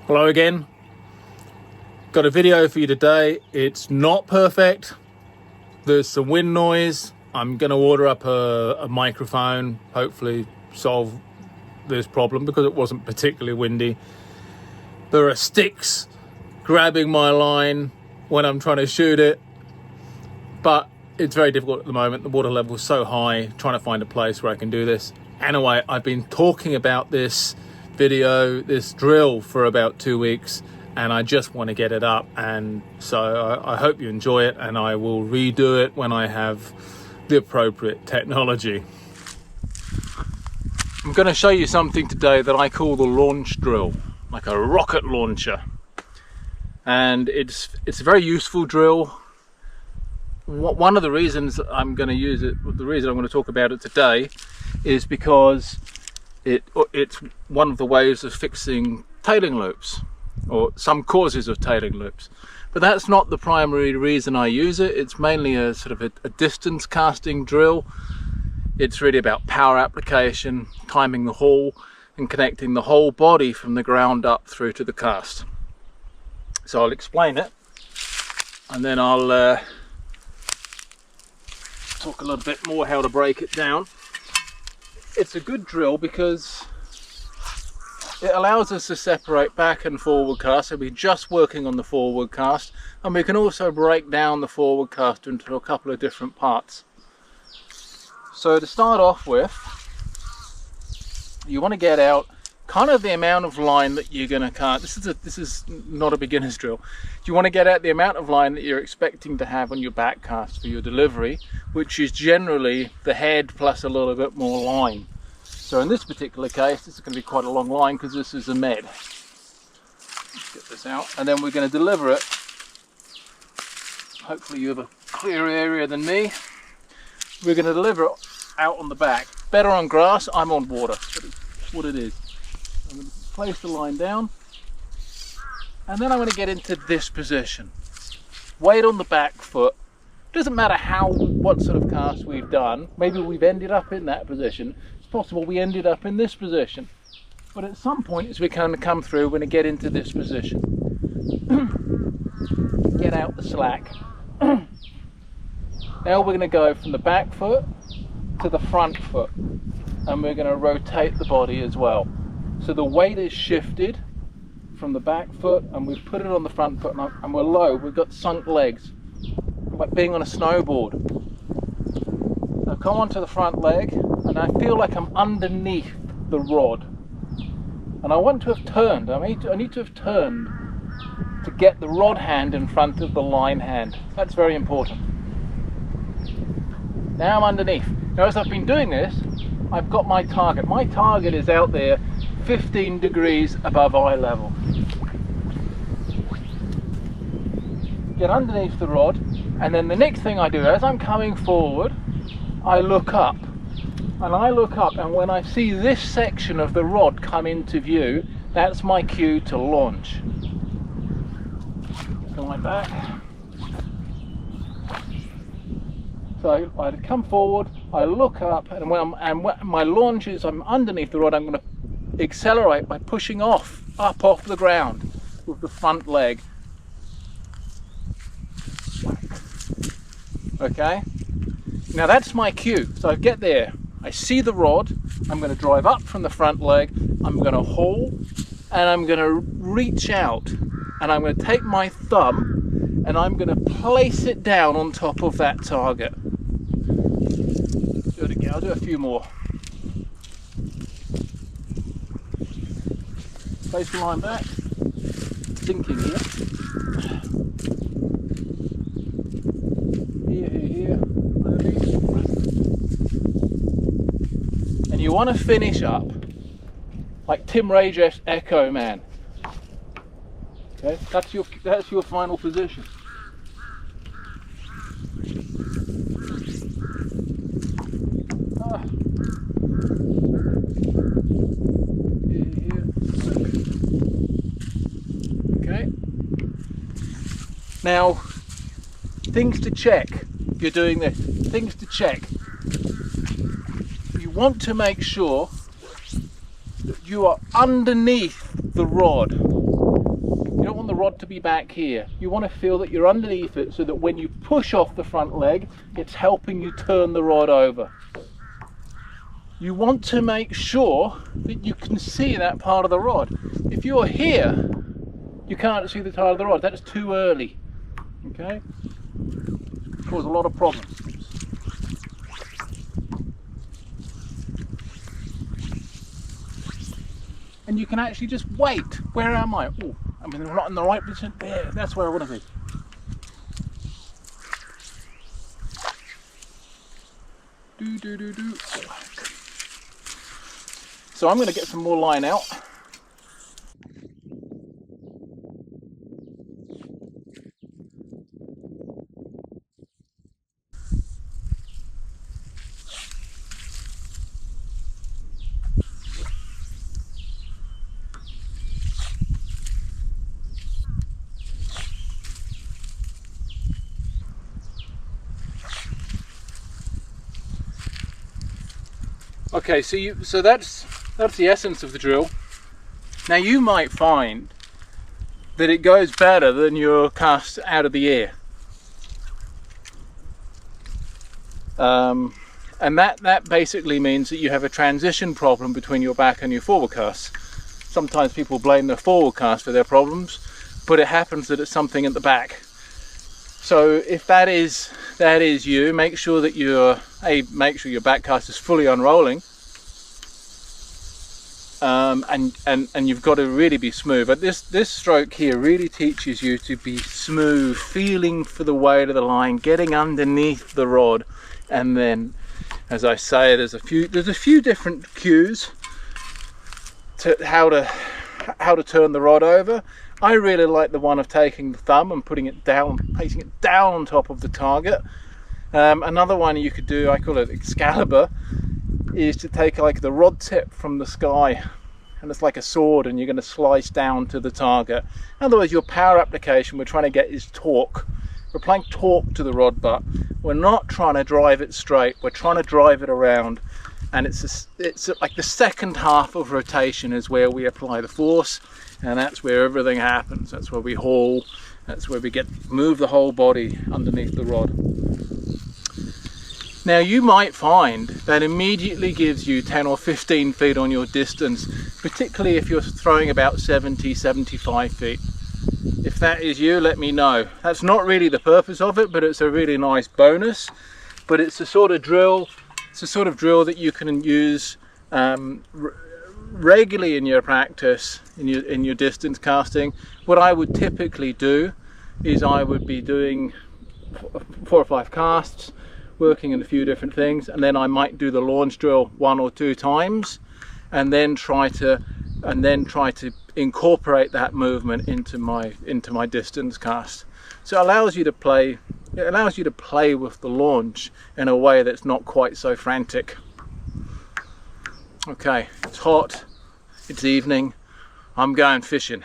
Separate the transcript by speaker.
Speaker 1: Hello again. Got a video for you today. It's not perfect. There's some wind noise. I'm going to order up a microphone, hopefully solve this problem because it wasn't particularly windy. There are sticks grabbing my line when I'm trying to shoot it, but it's very difficult at the moment. The water level is so high, trying to find a place where I can do this. Anyway, I've been talking about this video, this drill, for about 2 weeks, and I just want to get it up, and so I hope you enjoy it, and I will redo it when I have the appropriate technology. I'm going to show you something today that I call the launch drill, like a rocket launcher, and it's a very useful drill. One of the reasons I'm going to use it, the reason I'm going to talk about it today, is because it's one of the ways of fixing tailing loops, or some causes of tailing loops. But that's not the primary reason I use it. It's mainly a sort of a distance casting drill. It's really about power application, timing the haul, and connecting the whole body from the ground up through to the cast. So I'll explain it, and then I'll talk a little bit more how to break it down. It's a good drill because it allows us to separate back and forward cast, so we're just working on the forward cast, and we can also break down the forward cast into a couple of different parts. So to start off with, you want to get out kind of the amount of line that you're going to cast. This is not a beginner's drill. You want to get out the amount of line that you're expecting to have on your back cast for your delivery, which is generally the head plus a little bit more line. So in this particular case, this is going to be quite a long line because this is a med. Let's get this out, and then we're going to deliver it. Hopefully you have a clearer area than me. We're going to deliver it out on the back. Better on grass, I'm on water, but it's what it is. I'm going to place the line down, and then I'm going to get into this position. Weight on the back foot. Doesn't matter what sort of cast we've done. Maybe we've ended up in that position. It's possible we ended up in this position. But at some point, as we kind of come through, we're going to get into this position. Get out the slack. Now we're going to go from the back foot to the front foot, and we're going to rotate the body as well. So the weight is shifted from the back foot, and we've put it on the front foot, and we're low. We've got sunk legs, like being on a snowboard. Now come onto the front leg, and I feel like I'm underneath the rod, and I want to have turned. I need to have turned to get the rod hand in front of the line hand. That's very important. Now I'm underneath. Now as I've been doing this, I've got my target. My target is out there 15 degrees above eye level. Get underneath the rod, and then the next thing I do, as I'm coming forward, I look up. And when I see this section of the rod come into view, that's my cue to launch. Go like that. So I come forward, I look up, and when my launch is, I'm underneath the rod, I'm going to accelerate by pushing up off the ground with the front leg. Okay, now that's my cue. So I get there, I see the rod, I'm going to drive up from the front leg, I'm going to haul, and I'm going to reach out, and I'm going to take my thumb, and I'm going to place it down on top of that target. Do it again, I'll do a few more. Place the line back, sinking here. Here, and you want to finish up like Tim Rajeff's Echo Man. Okay, that's your final position. Okay. Now, things to check. If you're doing this, things to check. You want to make sure that you are underneath the rod. You don't want the rod to be back here. You want to feel that you're underneath it so that when you push off the front leg, it's helping you turn the rod over. You want to make sure that you can see that part of the rod. If you're here, you can't see the part of the rod. That's too early. Okay? Cause a lot of problems. And you can actually just wait. Where am I? Oh, I mean, I'm not in the right position. There, that's where I want to be. Do. So I'm going to get some more line out. Okay, so that's the essence of the drill. Now you might find that it goes better than your cast out of the air, and that basically means that you have a transition problem between your back and your forward cast. Sometimes people blame their forward cast for their problems, but it happens that it's something at the back. So if that is you, make sure that make sure your back cast is fully unrolling, and you've got to really be smooth. But this stroke here really teaches you to be smooth, feeling for the weight of the line, getting underneath the rod, and then, as I say, there's a few different cues to how to turn the rod over. I really like the one of taking the thumb and putting it down, placing it down on top of the target. Another one you could do, I call it Excalibur, is to take like the rod tip from the sky, and it's like a sword, and you're going to slice down to the target. In other words, your power application we're trying to get is torque. We're applying torque to the rod butt. We're not trying to drive it straight. We're trying to drive it around, and it's like the second half of rotation is where we apply the force. And that's where everything happens. That's where we haul. That's where we move the whole body underneath the rod. Now you might find that immediately gives you 10 or 15 feet on your distance, particularly if you're throwing about 70, 75 feet. If that is you, let me know. That's not really the purpose of it, but it's a really nice bonus. But it's a sort of drill. It's a sort of drill that you can use regularly in your practice, in your distance casting. What I would typically do is I would be doing 4 or 5 casts, working in a few different things, and then I might do the launch drill 1 or 2 times, and then try to incorporate that movement into my distance cast. So it allows you to play with the launch in a way that's not quite so frantic. Okay, it's hot, it's evening, I'm going fishing.